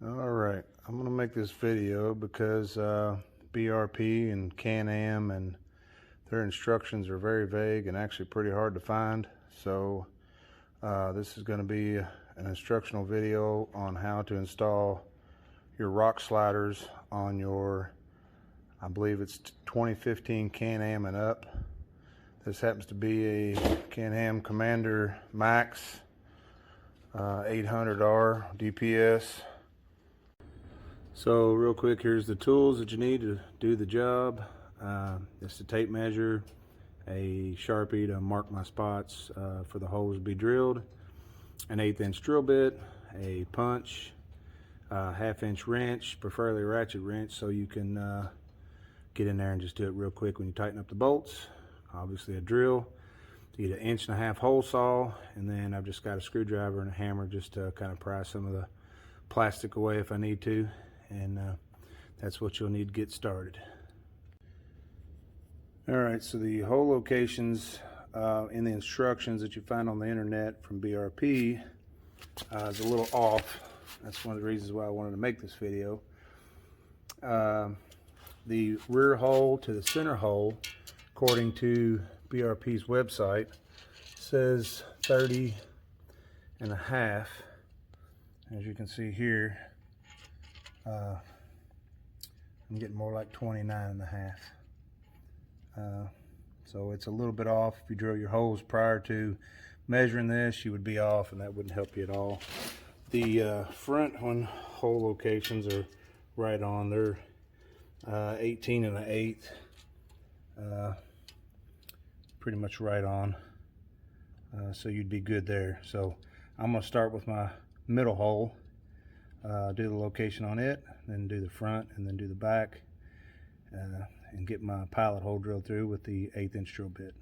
Alright, I'm going to make this video because BRP and Can-Am and their instructions are very vague and actually pretty hard to find. So this is going to be an instructional video on how to install your rock sliders on your, I believe it's 2015 Can-Am and up. This happens to be a Can-Am Commander Max 800R DPS. So real quick, here's the tools that you need to do the job. It's a tape measure, a Sharpie to mark my spots for the holes to be drilled, an 1/8 inch drill bit, a punch, a 1/2 inch wrench, preferably a ratchet wrench so you can get in there and just do it real quick when you tighten up the bolts. Obviously a drill. You need an 1.5 inch hole saw, and then I've just got a screwdriver and a hammer just to kind of pry some of the plastic away if I need to. And that's what you'll need to get started. Alright, so the hole locations in the instructions that you find on the internet from BRP is a little off. That's one of the reasons why I wanted to make this video. The rear hole to the center hole, according to BRP's website, says 30.5. As you can see here, I'm getting more like 29.5. So it's a little bit off. If you drill your holes prior to measuring this, you would be off, and that wouldn't help you at all. The front hole locations are right on. They're 18 1/8, pretty much right on. So you'd be good there. So I'm going to start with my middle hole, do the location on it, then do the front, and then do the back, and get my pilot hole drilled through with the 1/8 inch drill bit.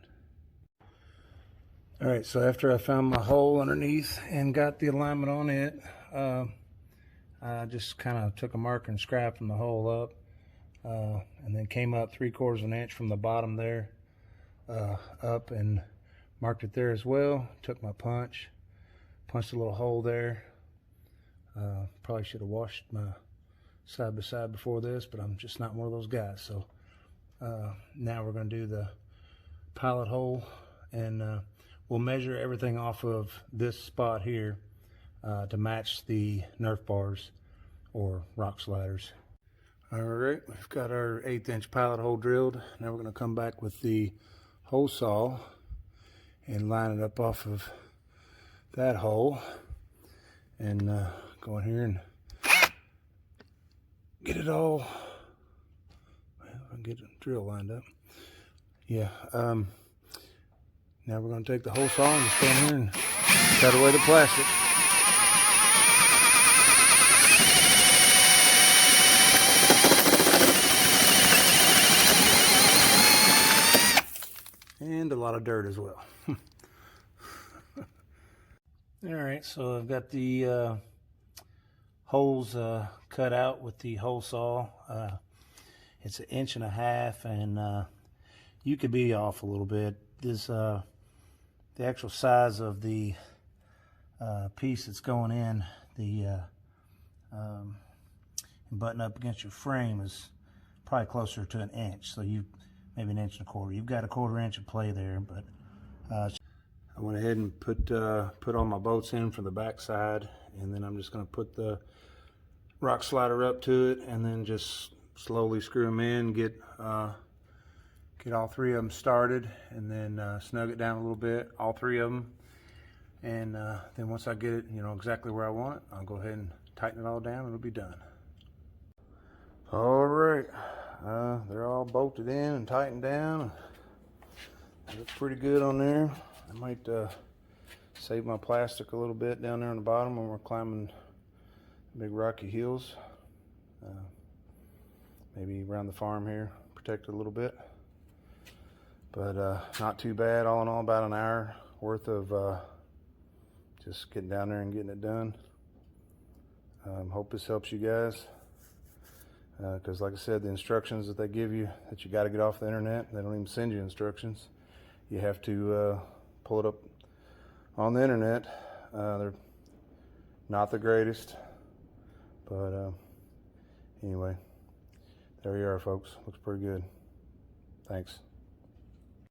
Alright, so after I found my hole underneath and got the alignment on it, I just kind of took a marker and scraped the hole up, and then came up 3/4 inch from the bottom there up and marked it there as well. Took my punched a little hole there. Probably should have washed my side by side before this, but I'm just not one of those guys. So now we're going to do the pilot hole, and we'll measure everything off of this spot here to match the Nerf bars or rock sliders. Alright, we've got our 1/8 inch pilot hole drilled. Now we're going to come back with the hole saw and line it up off of that hole, and go in here and get it all, get the drill lined up. Yeah. Now we're going to take the hole saw and just go in here and cut away the plastic. And a lot of dirt as well. Alright, so I've got the holes cut out with the hole saw. It's 1.5 inches, and you could be off a little bit. This the actual size of the piece that's going in the button up against your frame is probably closer to 1 inch. So you maybe 1.25 inches. You've got 1/4 inch of play there, but I went ahead and put all my bolts in from the back side, and then I'm just going to put the rock slider up to it, and then just slowly screw them in, get all 3 of them started, and then snug it down a little bit, all 3 of them, and then once I get it, exactly where I want it, I'll go ahead and tighten it all down, and it'll be done. All right, they're all bolted in and tightened down. They look pretty good on there. I might save my plastic a little bit down there on the bottom when we're climbing big rocky hills. Maybe around the farm here, protect it a little bit. But not too bad. All in all, about an hour worth of just getting down there and getting it done. Hope this helps you guys. Because like I said, the instructions that they give you that you got to get off the internet, they don't even send you instructions. You have to pull it up on the internet. They're not the greatest, But anyway, there you are, folks. Looks pretty good. Thanks.